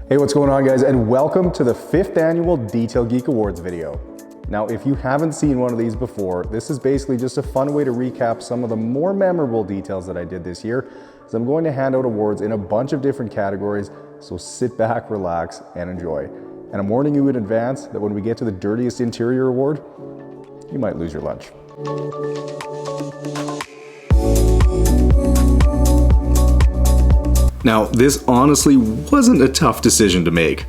Hey, what's going on, guys, and welcome to the 5th annual Detail Geek Awards video. Now, if you haven't seen one of these before, this is basically just a fun way to recap some of the more memorable details that I did this year. So I'm going to hand out awards in a bunch of different categories, so sit back, relax, and enjoy. And I'm warning you in advance that when we get to the Dirtiest Interior Award, you might lose your lunch. Now, this honestly wasn't a tough decision to make.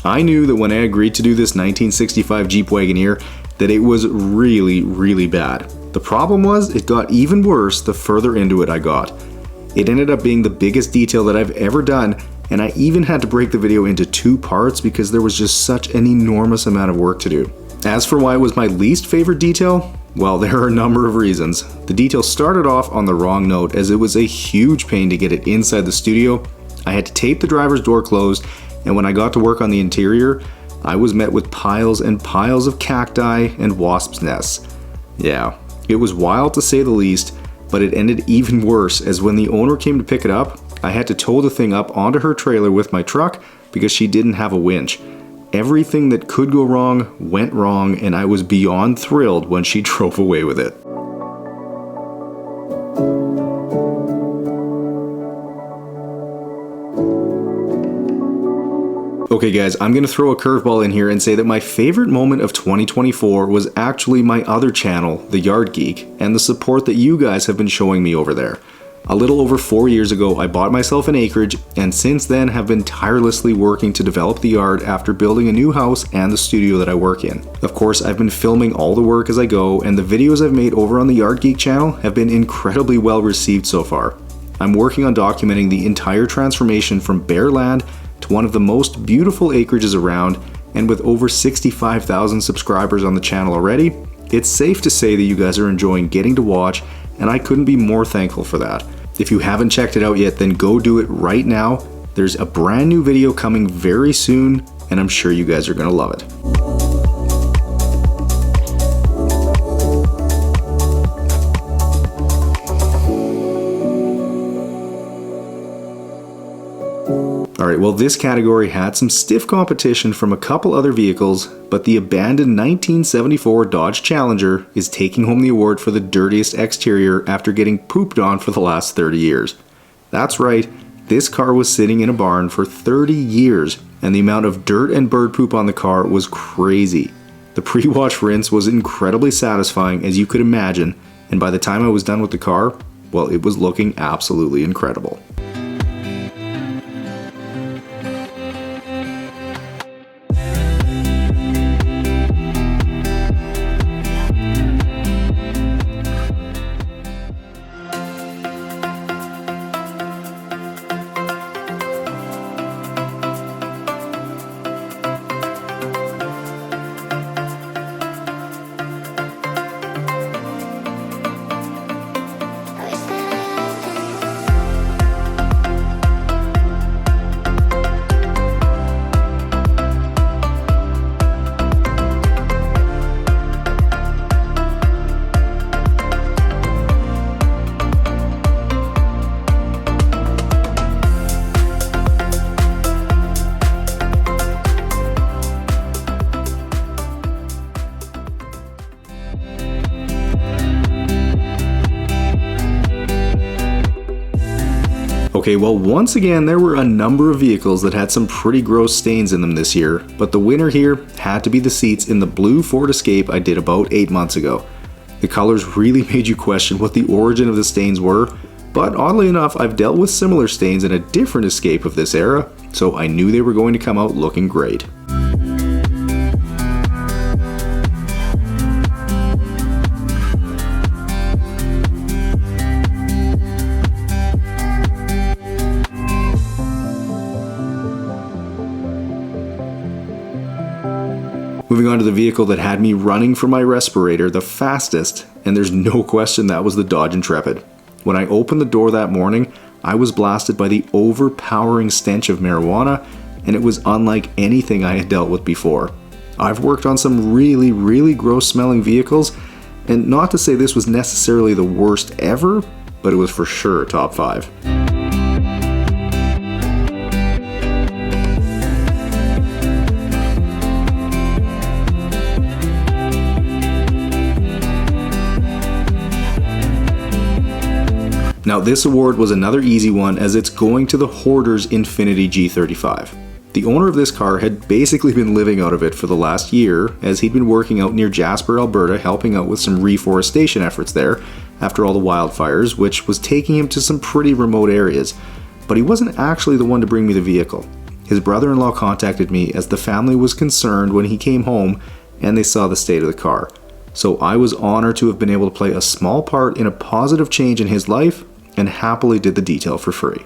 I knew that when I agreed to do this 1965 Jeep Wagoneer, that it was really bad. The problem was, it got even worse the further into it I got. It ended up being the biggest detail that I've ever done, and I even had to break the video into 2 parts because there was just such an enormous amount of work to do. As for why it was my least favorite detail, well, there are a number of reasons. The detail started off on the wrong note, as it was a huge pain to get it inside the studio. I had to tape the driver's door closed, and when I got to work on the interior, I was met with piles and piles of cacti and wasps' nests. Yeah, it was wild to say the least, but it ended even worse, as when the owner came to pick it up, I had to tow the thing up onto her trailer with my truck because she didn't have a winch. Everything that could go wrong went wrong, and I was beyond thrilled when she drove away with it. Okay guys, I'm gonna throw a curveball in here and say that my favorite moment of 2024 was actually my other channel, The Yard Geek, and the support that you guys have been showing me over there. A little over 4 years ago, I bought myself an acreage, and since then have been tirelessly working to develop the yard after building a new house and the studio that I work in. Of course, I've been filming all the work as I go, and the videos I've made over on the Yard Geek channel have been incredibly well received so far. I'm working on documenting the entire transformation from bare land to one of the most beautiful acreages around, and with over 65,000 subscribers on the channel already, it's safe to say that you guys are enjoying getting to watch, and I couldn't be more thankful for that. If you haven't checked it out yet, then go do it right now. There's a brand new video coming very soon, and I'm sure you guys are gonna love it. Alright, well, this category had some stiff competition from a couple other vehicles, but the abandoned 1974 Dodge Challenger is taking home the award for the dirtiest exterior after getting pooped on for the last 30 years. That's right, this car was sitting in a barn for 30 years, and the amount of dirt and bird poop on the car was crazy. The pre-wash rinse was incredibly satisfying, as you could imagine, and by the time I was done with the car, well, it was looking absolutely incredible. Okay, well, once again, there were a number of vehicles that had some pretty gross stains in them this year, but the winner here had to be the seats in the blue Ford Escape I did about 8 months ago. The colors really made you question what the origin of the stains were, but oddly enough, I've dealt with similar stains in a different Escape of this era, so I knew they were going to come out looking great. Moving on to the vehicle that had me running for my respirator the fastest, and there's no question that was the Dodge Intrepid. When I opened the door that morning, I was blasted by the overpowering stench of marijuana, and it was unlike anything I had dealt with before. I've worked on some really gross smelling vehicles, and not to say this was necessarily the worst ever, but it was for sure top 5. Now this award was another easy one, as it's going to the Hoarder's Infiniti G35. The owner of this car had basically been living out of it for the last year, as he'd been working out near Jasper, Alberta, helping out with some reforestation efforts there after all the wildfires, which was taking him to some pretty remote areas. But he wasn't actually the one to bring me the vehicle. His brother-in-law contacted me as the family was concerned when he came home and they saw the state of the car. So I was honored to have been able to play a small part in a positive change in his life, and happily did the detail for free.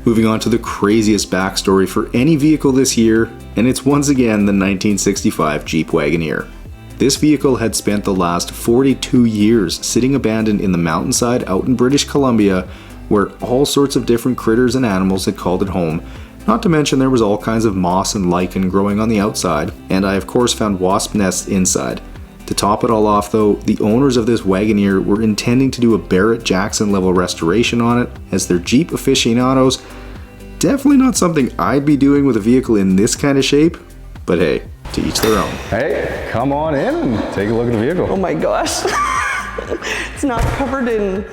Moving on to the craziest backstory for any vehicle this year, and it's once again the 1965 Jeep Wagoneer. This vehicle had spent the last 42 years sitting abandoned in the mountainside out in British Columbia, where all sorts of different critters and animals had called it home. Not to mention there was all kinds of moss and lichen growing on the outside, and I of course found wasp nests inside. To top it all off though, the owners of this Wagoneer were intending to do a Barrett Jackson level restoration on it, as they're Jeep aficionados. Definitely not something I'd be doing with a vehicle in this kind of shape, but hey, to each their own. Hey, come on in and take a look at the vehicle. Oh my gosh. It's not covered in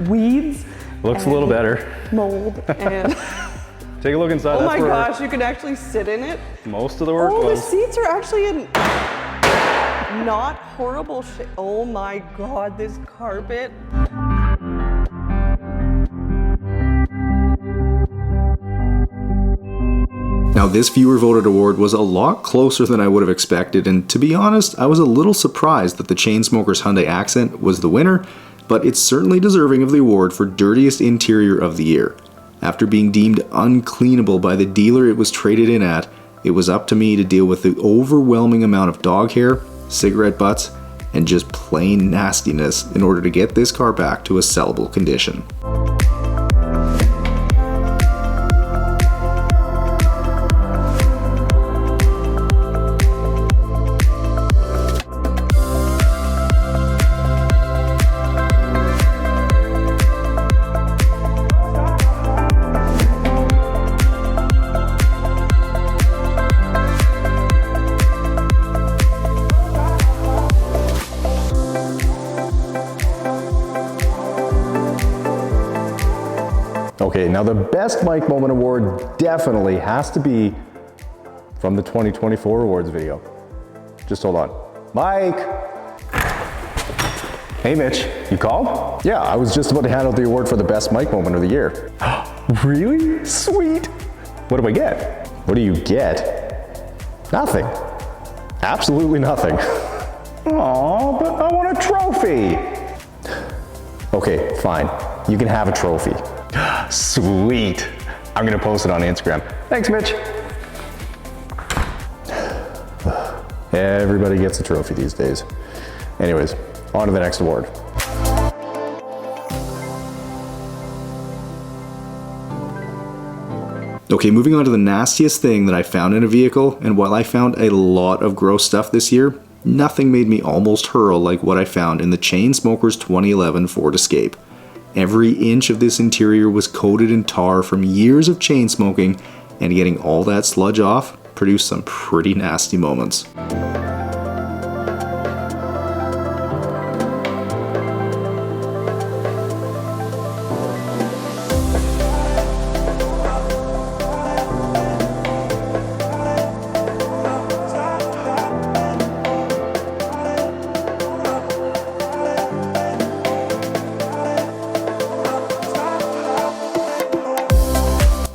weeds. Looks a little better. Mold and... Take a look inside. Oh my gosh, you could actually sit in it. Most of the work was. was. The seats are actually in not horrible shape. Oh my God, this carpet. Now this viewer voted award was a lot closer than I would have expected, and to be honest, I was a little surprised that the Chainsmokers Hyundai Accent was the winner, but it's certainly deserving of the award for Dirtiest Interior of the Year. After being deemed uncleanable by the dealer it was traded in at, it was up to me to deal with the overwhelming amount of dog hair, cigarette butts, and just plain nastiness in order to get this car back to a sellable condition. Okay, now the best Mike Moment Award definitely has to be from the 2024 awards video. Just hold on. Mike! Hey Mitch, you called? Yeah, I was just about to hand out the award for the best Mike Moment of the year. Really? Sweet! What do I get? What do you get? Nothing. Absolutely nothing. Aw, but I want a trophy! Okay, fine. You can have a trophy. Sweet. I'm gonna post it on Instagram. Thanks, Mitch. Everybody gets a trophy these days. Anyways, on to the next award. Okay, moving on to the nastiest thing that I found in a vehicle, and while I found a lot of gross stuff this year, nothing made me almost hurl like what I found in the Chainsmokers 2011 Ford Escape. Every inch of this interior was coated in tar from years of chain smoking, and getting all that sludge off produced some pretty nasty moments.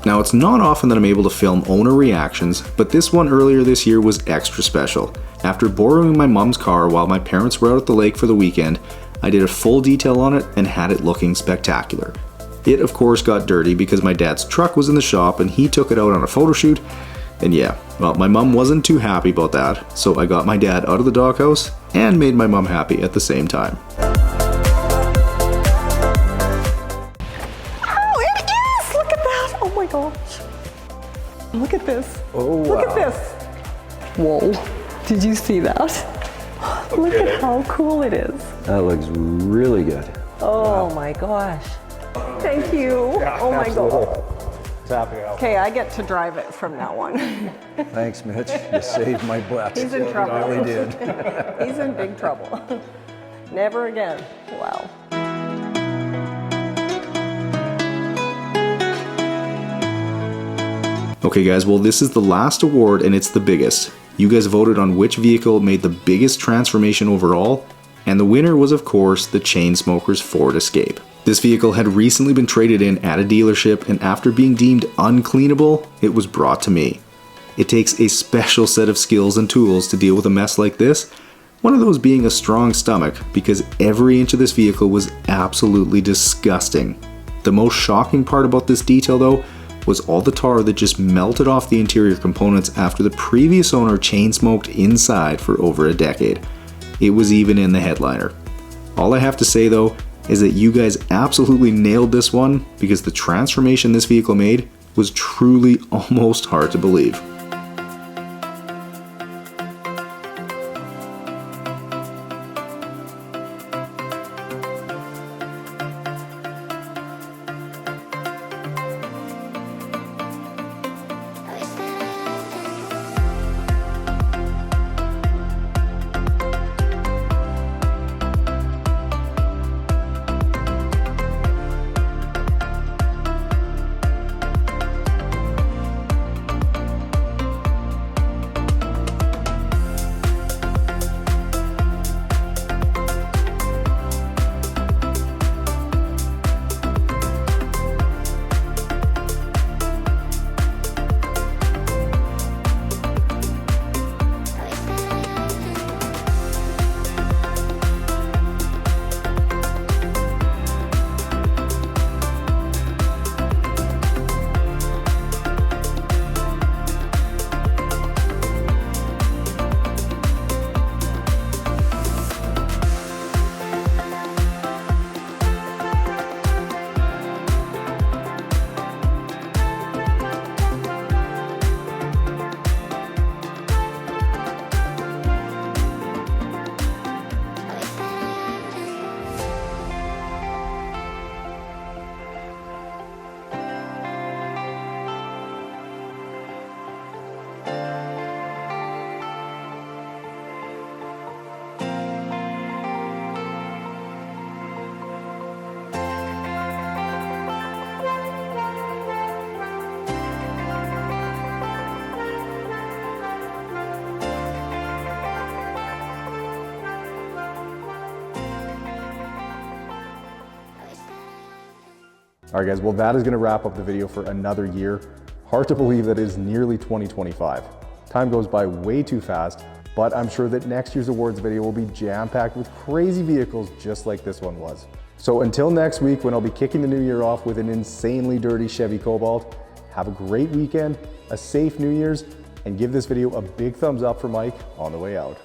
Now, it's not often that I'm able to film owner reactions, but this one earlier this year was extra special. After borrowing my mom's car while my parents were out at the lake for the weekend, I did a full detail on it and had it looking spectacular. It of course got dirty because my dad's truck was in the shop and he took it out on a photo shoot, and yeah, well, my mom wasn't too happy about that, so I got my dad out of the doghouse and made my mom happy at the same time. Oh my gosh. Look at this. Oh, wow. Look at this. Whoa, did you see that? Look at how cool it is. That looks really good. Oh my gosh. Thank you. Oh my God. Okay, I get to drive it from now on. Thanks, Mitch. You saved my butt. He's in trouble. You really did. He's in big trouble. Never again. Wow. Okay guys, well this is the last award and it's the biggest. You guys voted on which vehicle made the biggest transformation overall, and the winner was of course the Chainsmokers Ford Escape. This vehicle had recently been traded in at a dealership, and after being deemed uncleanable, it was brought to me. It takes a special set of skills and tools to deal with a mess like this, one of those being a strong stomach, because every inch of this vehicle was absolutely disgusting. The most shocking part about this detail though was all the tar that just melted off the interior components after the previous owner chain smoked inside for over a decade. It was even in the headliner. All I have to say though is that you guys absolutely nailed this one, because the transformation this vehicle made was truly almost hard to believe. All right guys, well that is gonna wrap up the video for another year. Hard to believe that it is nearly 2025. Time goes by way too fast, but I'm sure that next year's awards video will be jam-packed with crazy vehicles just like this one was. So until next week, when I'll be kicking the new year off with an insanely dirty Chevy Cobalt, have a great weekend, a safe New Year's, and give this video a big thumbs up for Mike on the way out.